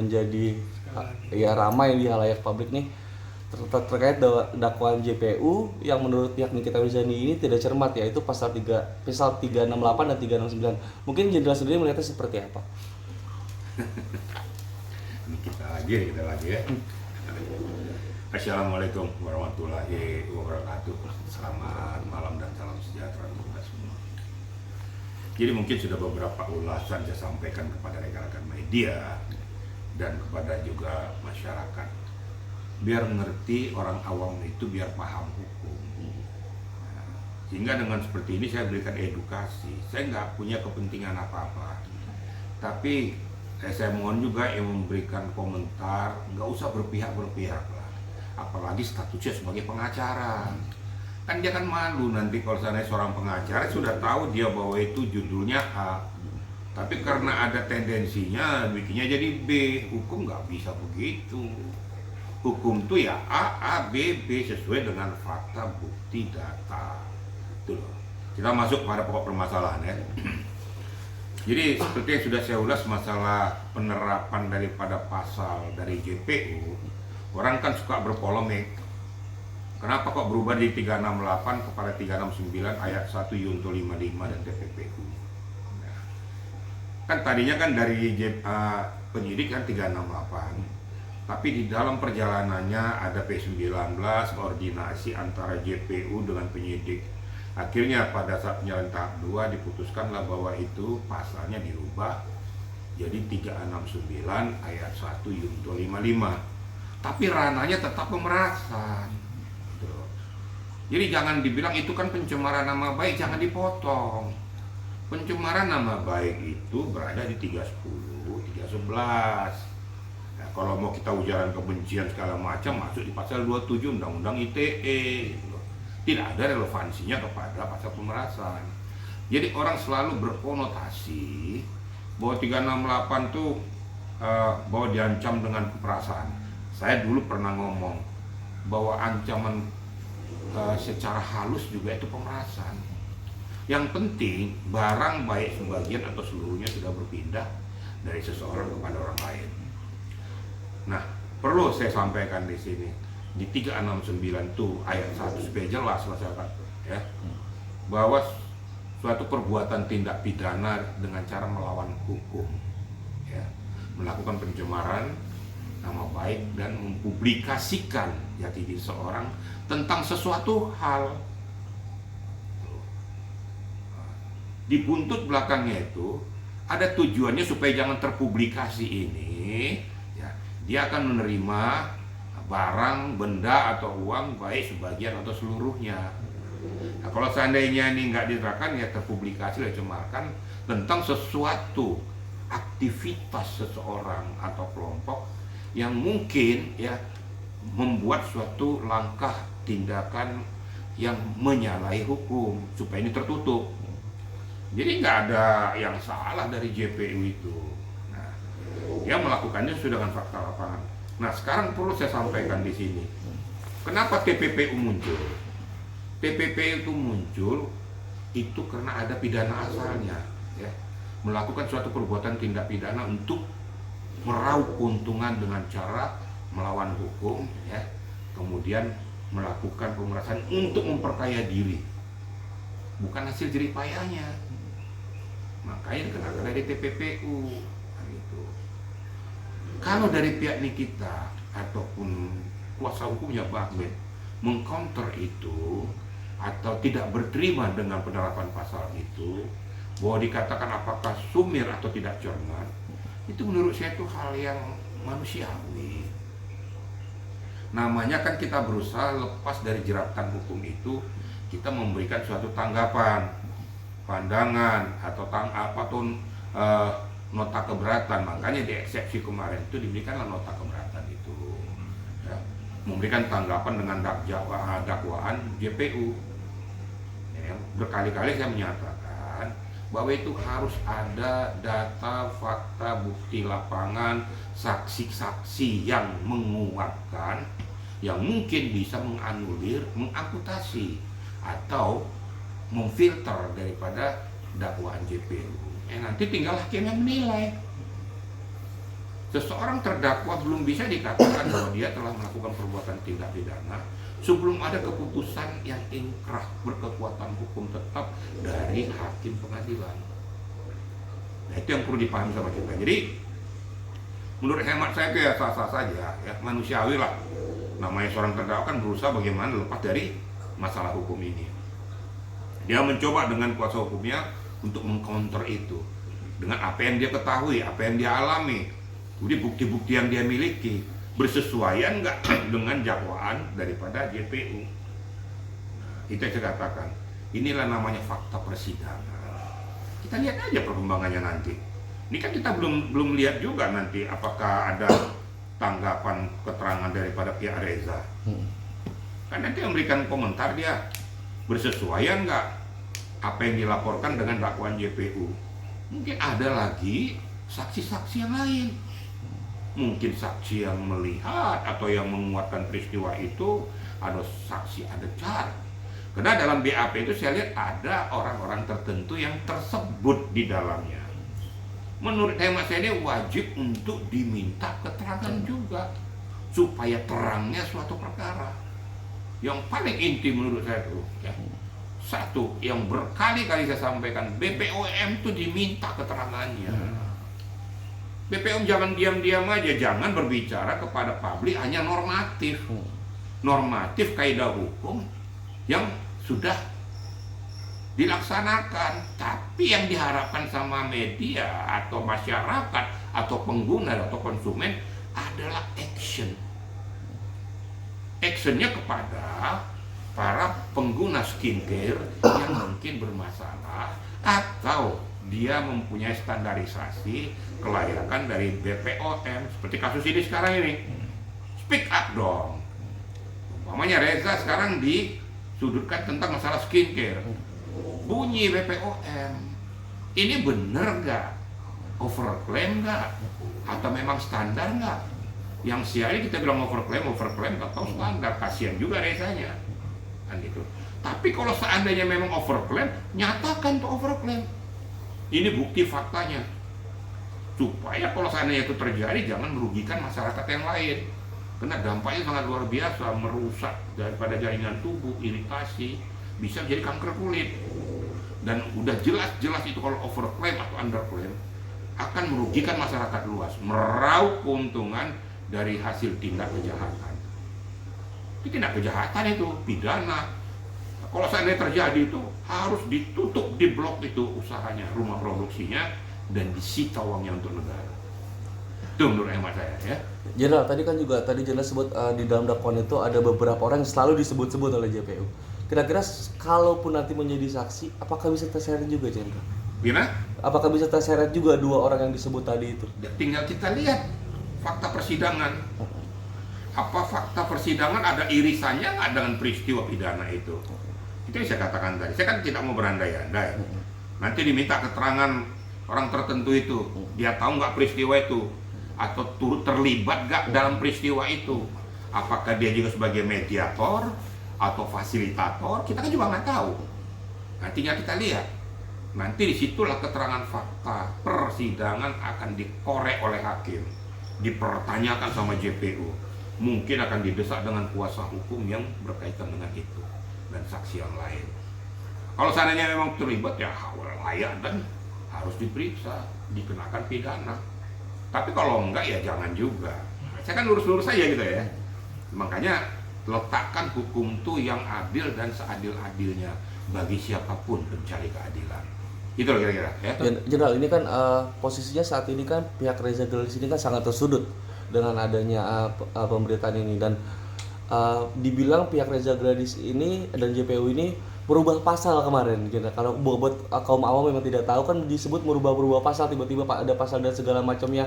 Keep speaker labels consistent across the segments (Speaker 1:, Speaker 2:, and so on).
Speaker 1: menjadi ya ramai di halayak publik nih terkait dakwaan JPU yang menurut pihak Nikita Mirzani ini tidak cermat, yaitu pasal 368 dan 369. Mungkin Jenderal sendiri melihatnya seperti apa?
Speaker 2: Ini kita lagi ya. Assalamualaikum warahmatullahi wabarakatuh. Selamat malam dan salam sejahtera untuk kita semua. Jadi mungkin sudah beberapa ulasan saya sampaikan kepada rekan-rekan media dan kepada juga masyarakat, biar mengerti orang awam itu, biar paham hukum. Sehingga dengan seperti ini saya berikan edukasi. Saya nggak punya kepentingan apa-apa, tapi saya mohon juga yang memberikan komentar nggak usah berpihak lah, apalagi statusnya sebagai pengacara. Kan dia kan malu nanti kalau seandainya seorang pengacara sudah tahu dia bahwa itu judulnya A, tapi karena ada tendensinya bikinnya jadi B. Hukum nggak bisa begitu. Hukum itu ya A, B, B sesuai dengan fakta, bukti, data. Itu loh. Kita masuk pada pokok permasalahan ya. Jadi seperti yang sudah saya ulas masalah penerapan daripada pasal dari JPU, orang kan suka berpolemik. Kenapa kok berubah dari 368 kepada 369 ayat 1 Yunto 55 dan TPPU? Nah, kan tadinya kan dari penyidik kan 368, tapi di dalam perjalanannya ada P19, koordinasi antara JPU dengan penyidik. Akhirnya pada saat penyelesaian tahap 2 diputuskanlah bahwa itu pasalnya dirubah jadi 369 ayat 1 Yunto 55. Tapi ranahnya tetap pemerasan. Gitu. Jadi jangan dibilang itu kan pencemaran nama baik, jangan dipotong. Pencemaran nama baik itu berada di 310, 311. Nah, kalau mau kita ujaran kebencian segala macam masuk di pasal 27 Undang-Undang ITE. Gitu. Tidak ada relevansinya kepada pasal pemerasan. Jadi orang selalu berkonotasi bahwa 368 itu bahwa diancam dengan pemerasan. Saya dulu pernah ngomong bahwa ancaman secara halus juga itu pemerasan. Yang penting barang baik sebagian atau seluruhnya sudah berpindah dari seseorang kepada orang lain. Nah, perlu saya sampaikan di sini. Di 369 itu ayat 1 supaya jelas masyarakat ya, bahwa suatu perbuatan tindak pidana dengan cara melawan hukum ya, melakukan pencemaran nama baik dan mempublikasikan jati diri seorang tentang sesuatu hal. Di buntut belakangnya itu ada tujuannya supaya jangan terpublikasi ini ya, dia akan menerima barang, benda, atau uang baik sebagian atau seluruhnya. Nah, kalau seandainya ini nggak diterapkan ya terpublikasi dan cemarkan tentang sesuatu aktivitas seseorang atau kelompok yang mungkin ya membuat suatu langkah tindakan yang menyalahi hukum supaya ini tertutup. Jadi nggak ada yang salah dari JPU itu. Nah, dia melakukannya sudah dengan fakta lapangan. Nah, sekarang perlu saya sampaikan di sini. Kenapa TPPU muncul? TPPU itu muncul itu karena ada pidana asalnya, ya. Melakukan suatu perbuatan tindak pidana untuk meraup keuntungan dengan cara melawan hukum, ya. Kemudian melakukan pemerasan untuk memperkaya diri. Bukan hasil jerih payahnya. Makanya dikenakan dari TPPU. Kalau dari pihak Nikita ataupun kuasa hukumnya Bahmin mengcounter itu atau tidak berterima dengan penerapan pasal itu, bahwa dikatakan apakah sumir atau tidak cermat, itu menurut saya itu hal yang manusiawi. Namanya kan kita berusaha lepas dari jeratan hukum itu, kita memberikan suatu tanggapan, pandangan atau nota keberatan. Makanya di eksepsi kemarin itu diberikanlah nota keberatan itu ya, memberikan tanggapan dengan dakwaan JPU ya, berkali-kali saya menyatakan bahwa itu harus ada data, fakta, bukti lapangan, saksi-saksi yang menguatkan, yang mungkin bisa menganulir, mengamputasi atau memfilter daripada dakwaan JPU. Nanti tinggal hakim yang menilai. Seseorang terdakwa belum bisa dikatakan bahwa dia telah melakukan perbuatan tindak pidana sebelum ada keputusan yang inkrah berkekuatan hukum tetap dari hakim pengadilan. Nah, itu yang perlu dipahami sama kita. Jadi menurut hemat saya itu ya sah-sah saja, ya manusiawi lah. Namanya seorang terdakwa kan berusaha bagaimana lepas dari masalah hukum ini. Dia mencoba dengan kuasa hukumnya untuk mengcounter itu dengan apa yang dia ketahui, apa yang dia alami. Jadi bukti-bukti yang dia miliki bersesuaian nggak dengan dakwaan daripada JPU. Nah, itu yang saya katakan. Inilah namanya fakta persidangan. Kita lihat aja perkembangannya nanti. Ini kan kita belum lihat juga nanti apakah ada tanggapan keterangan daripada pihak Reza. Kan nanti memberikan komentar dia bersesuaian nggak apa yang dilaporkan dengan dakwaan JPU. Mungkin ada lagi saksi-saksi yang lain. Mungkin saksi yang melihat atau yang menguatkan peristiwa itu, ada saksi, ada car. Karena dalam BAP itu saya lihat ada orang-orang tertentu yang tersebut di dalamnya. Menurut hemat saya ini wajib untuk diminta keterangan juga supaya terangnya suatu perkara. Yang paling inti menurut saya itu, ya, satu yang berkali-kali saya sampaikan, BPOM itu diminta keterangannya. BPOM jangan diam-diam aja, jangan berbicara kepada publik hanya normatif. Normatif kaidah hukum yang sudah dilaksanakan, tapi yang diharapkan sama media atau masyarakat atau pengguna atau konsumen adalah action. Actionnya kepada para pengguna skincare yang mungkin bermasalah atau dia mempunyai standarisasi kelayakan dari BPOM seperti kasus ini sekarang ini. Speak up dong. Umpamanya Reza sekarang disudutkan tentang masalah skincare. Bunyi BPOM. Ini bener nggak? Overclaim nggak? Atau memang standar nggak? Yang siari kita bilang overclaim atau standar. Kasihan juga Rezanya. Kan gitu. Tapi kalau seandainya memang overclaim, nyatakan tuh overclaim. Ini bukti faktanya. Supaya kalau seandainya itu terjadi, jangan merugikan masyarakat yang lain. Karena dampaknya sangat luar biasa, merusak daripada jaringan tubuh, iritasi, bisa menjadi kanker kulit. Dan udah jelas-jelas itu kalau overclaim atau underclaim akan merugikan masyarakat luas, meraup keuntungan dari hasil tindak kejahatan. Itu tindak kejahatan itu, pidana. Kalau seandainya terjadi itu harus ditutup, diblok itu usahanya, rumah produksinya, dan disita uangnya untuk negara. Itu menurut hemat saya ya.
Speaker 1: Jenderal, tadi kan juga jelas sebut di dalam dakwaan itu ada beberapa orang yang selalu disebut-sebut oleh JPU. Kira-kira kalaupun nanti menjadi saksi, apakah bisa terseret juga, Jenderal?
Speaker 2: Gimana?
Speaker 1: Apakah bisa terseret juga dua orang yang disebut tadi itu?
Speaker 2: Tinggal kita lihat fakta persidangan. Apa fakta persidangan ada irisannya nggak dengan peristiwa pidana itu? Itu yang saya katakan tadi. Saya kan tidak mau berandai-andai. Nanti diminta keterangan orang tertentu itu, dia tahu nggak peristiwa itu, atau turut terlibat nggak dalam peristiwa itu. Apakah dia juga sebagai mediator atau fasilitator? Kita kan juga nggak tahu. Nantinya kita lihat. Nanti disitulah keterangan fakta persidangan akan dikorek oleh hakim, dipertanyakan sama JPU. Mungkin akan didesak dengan kuasa hukum yang berkaitan dengan itu dan saksi yang lain. Kalau seandainya memang terlibat ya layak dan harus diperiksa, dikenakan pidana. Tapi kalau enggak ya jangan juga. Saya kan lurus-lurus saja gitu ya. Makanya letakkan hukum itu yang adil dan seadil-adilnya bagi siapapun pencari keadilan. Itu loh kira-kira ya.
Speaker 1: Jenderal, ini kan posisinya saat ini kan pihak Reza Gladys ini kan sangat tersudut dengan adanya pemberitaan ini, dan dibilang pihak Reza Gladys ini dan JPU ini merubah pasal kemarin. Kalau buat kaum awam memang tidak tahu kan disebut merubah pasal, tiba-tiba ada pasal dan segala macamnya.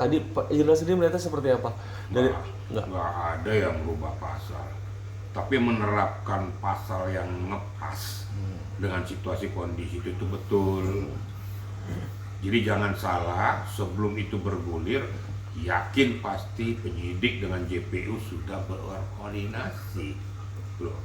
Speaker 1: Tadi Jenderal sendiri melihatnya seperti apa?
Speaker 2: Nggak ada yang merubah pasal, tapi menerapkan pasal yang ngepas dengan situasi kondisi itu betul. Jadi jangan salah, sebelum itu bergulir, yakin pasti penyidik dengan JPU sudah berkoordinasi. Loh.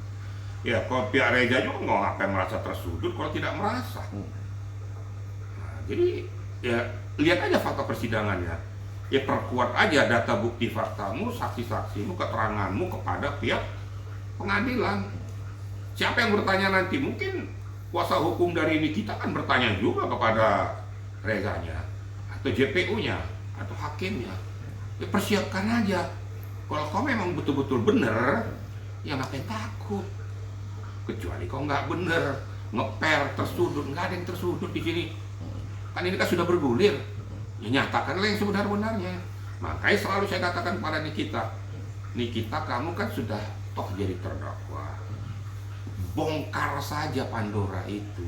Speaker 2: Ya, kalau pihak Reza juga nggak akan merasa tersudut kalau tidak merasa. Nah, jadi ya lihat aja fakta persidangannya. ya perkuat aja data bukti faktamu, saksi-saksimu, keteranganmu kepada pihak pengadilan. Siapa yang bertanya nanti? Mungkin kuasa hukum dari Nikita kan bertanya juga kepada Rezanya atau JPU-nya atau hakimnya. Ya persiapkan aja. Kalau kau memang betul-betul benar, ya ngapain takut? Kecuali kau nggak benar, ngeper, tersudut, nggak ada yang tersudut di sini. Kan ini kan sudah bergulir. Ya nyatakanlah yang sebenar-benarnya. Makanya selalu saya katakan pada Nikita, kamu kan sudah toh jadi terdakwa. Bongkar saja Pandora itu.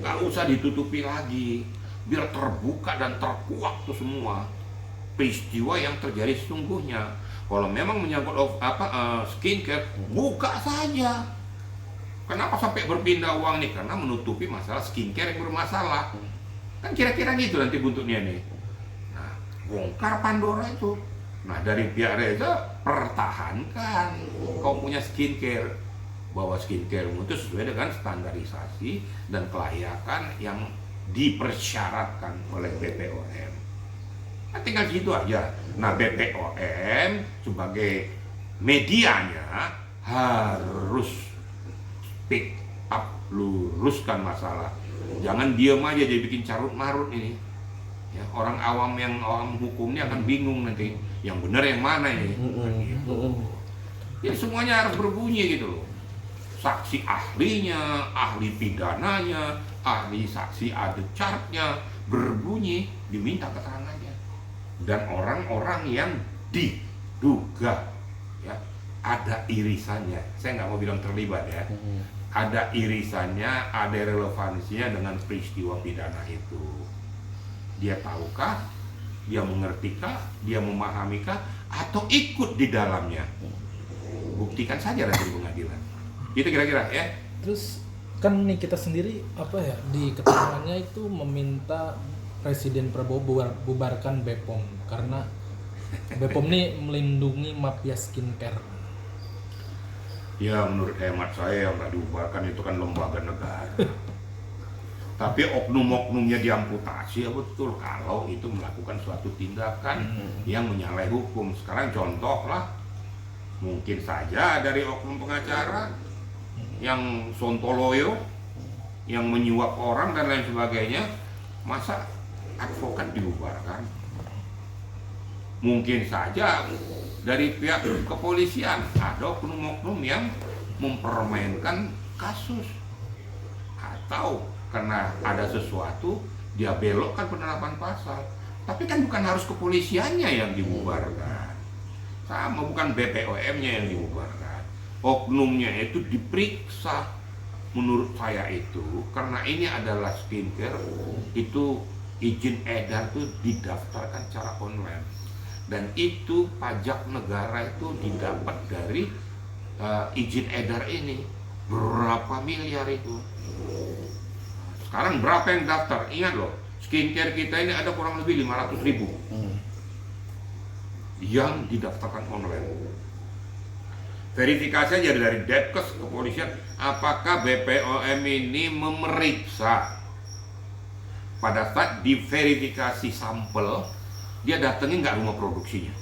Speaker 2: Nggak usah ditutupi lagi. Biar terbuka dan terkuak tuh semua peristiwa yang terjadi sesungguhnya. Kalau memang menyangkut skincare, buka saja. Kenapa sampai berpindah uang nih? Karena menutupi masalah skincare yang bermasalah. Kan kira-kira gitu nanti buntutnya nih. Nah, bongkar Pandora itu. Nah, dari pihak Reza, pertahankan kau punya skincare. Bahwa skincare itu sesuai dengan standarisasi dan kelayakan yang dipersyaratkan oleh BPOM. Nah, tinggal gitu aja. Nah, BPOM sebagai medianya harus speak up, luruskan masalah. Jangan diam aja jadi bikin carut marut ini. Ya, orang awam yang awam hukum ini akan bingung nanti. Yang benar yang mana ini? Gitu. Jadi semuanya harus berbunyi gitu loh. Saksi ahlinya, ahli pidananya, ahli saksi ada chartnya berbunyi, diminta keterangannya. Dan orang-orang yang diduga ya ada irisannya. Saya nggak mau bilang terlibat ya. Ada irisannya, ada relevansinya dengan peristiwa pidana itu. Dia tahukah, dia mengertikah, dia memahamikah, atau ikut di dalamnya? Buktikan saja nanti di pengadilan. Itu kira-kira ya.
Speaker 3: Terus kan nih kita sendiri di keterangannya itu meminta Presiden Prabowo bubarkan BPOM karena BPOM ini melindungi mafia skincare.
Speaker 2: Ya menurut hemat saya yang nggak dibubarkan itu kan lembaga negara. Tapi oknum-oknumnya diamputasi ya betul kalau itu melakukan suatu tindakan yang menyalahi hukum. Sekarang contoh lah, mungkin saja dari oknum pengacara yang sontoloyo, yang menyuap orang dan lain sebagainya, masa advokat dibubarkan? Mungkin saja dari pihak kepolisian ada oknum-oknum yang mempermainkan kasus, atau karena ada sesuatu dia belokkan penerapan pasal. Tapi kan bukan harus kepolisiannya yang dibubarkan, sama bukan BPOM-nya yang dibubarkan. Oknumnya itu diperiksa. Menurut saya itu karena ini adalah skincare, itu izin edar itu didaftarkan secara online. Dan itu pajak negara itu didapat dari izin edar ini. Berapa miliar itu? Sekarang berapa yang daftar? Ingat loh, skincare kita ini ada kurang lebih 500.000 yang didaftarkan online. Verifikasi aja dari Depkes, kepolisian, apakah BPOM ini memeriksa. Pada saat diverifikasi sampel, dia datengin nggak rumah produksinya,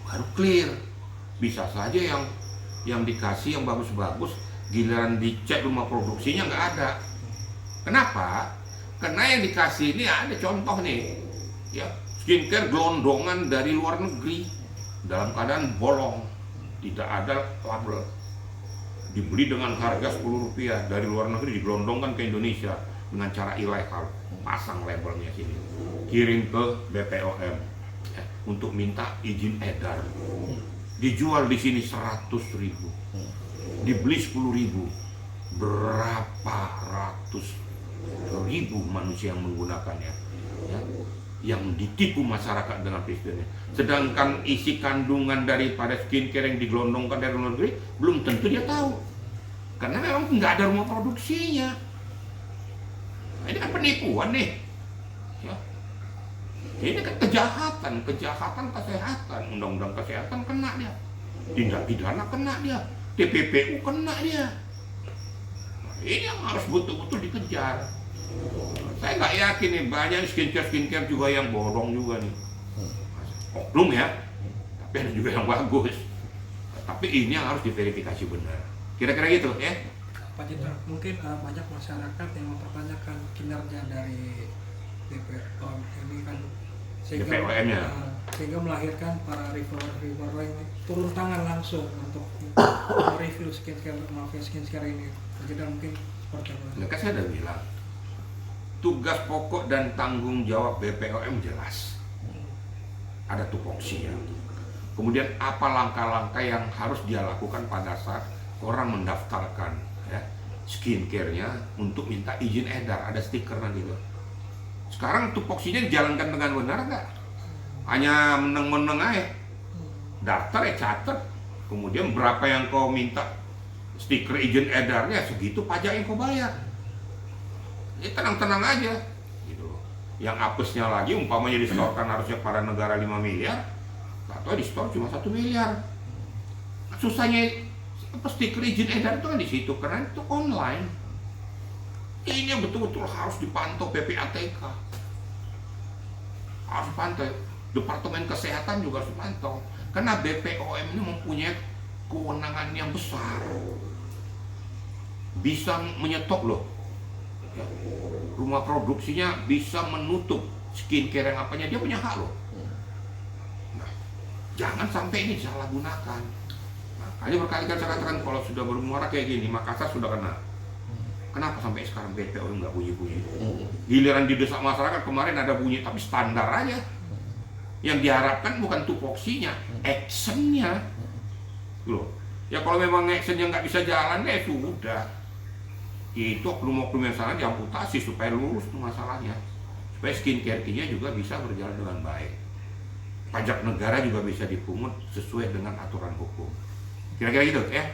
Speaker 2: baru clear. Bisa saja yang dikasih yang bagus-bagus, giliran dicek rumah produksinya nggak ada. Kenapa? Karena yang dikasih ini ada contoh nih, ya skincare gelondongan dari luar negeri dalam keadaan bolong, tidak ada label, dibeli dengan harga Rp10 dari luar negeri, digelondongkan ke Indonesia dengan cara ilegal, pasang labelnya sini, kirim ke BPOM ya, untuk minta izin edar, dijual di sini 100.000, dibeli 10.000, berapa ratus ribu manusia yang menggunakannya, ya, yang ditipu masyarakat dengan peristiwanya. Sedangkan isi kandungan daripada skincare yang digelondongkan dari luar negeri belum tentu dia tahu, karena memang nggak ada rumah produksinya. Ini kan penipuan nih, ya. Ini kan kejahatan kesehatan, undang-undang kesehatan kena dia, tindak pidana kena dia, TPPU kena dia. Nah, ini yang harus betul-betul dikejar. Saya nggak yakin nih, banyak skincare juga yang bodong juga nih. Oknum ya, tapi ada juga yang bagus. Tapi ini yang harus diverifikasi benar. Kira-kira gitu ya.
Speaker 4: Pak Jenderal, mungkin banyak masyarakat yang mempertanyakan kinerja dari BPOM ini kan
Speaker 2: BPOM-nya.
Speaker 4: Sehingga melahirkan para reviewer yang turun tangan langsung untuk review skincare ini. Pak Jenderal mungkin seperti apa?
Speaker 2: Nah, kan saya udah bilang, tugas pokok dan tanggung jawab BPOM jelas. Ada tupoksinya. Kemudian apa langkah-langkah yang harus dia lakukan pada saat orang mendaftarkan ya, skincare-nya untuk minta izin edar, ada stiker nanti tuh. Sekarang tupoksinya dijalankan dengan benar nggak? Hanya meneng-meneng aja. Daftar ya catat. Kemudian berapa yang kau minta stiker izin edarnya, segitu pajak yang kau bayar. Ini tenang-tenang aja. Gitu. Yang apesnya lagi, umpamanya distorkan harusnya pada negara 5 miliar, atau di store cuma 1 miliar. Susahnya stiker izin edar itu kan di situ, karena itu online. Ini betul-betul harus dipantau PPATK. Harus dipantau. Departemen Kesehatan juga harus dipantau. Karena BPOM ini mempunyai kewenangan yang besar. Bisa menyetok loh. Ya. Rumah produksinya bisa menutup skincare yang apanya, dia punya hak loh. Nah, jangan sampai ini disalahgunakan. Makanya berkali-kali saya katakan kalau sudah bermuara kayak gini, Makassar sudah kena. Kenapa sampai sekarang BPOM nggak bunyi-bunyi? Giliran didesak masyarakat kemarin ada bunyi, tapi standar aja. Yang diharapkan bukan tupoksinya, actionnya. Loh, ya kalau memang actionnya nggak bisa jalan, ya sudah. Itu oknum-oknum yang salah diamputasi supaya lurus tuh masalahnya. Supaya skincare-nya juga bisa berjalan dengan baik. Pajak negara juga bisa dipungut sesuai dengan aturan hukum. Kira-kira gitu ya.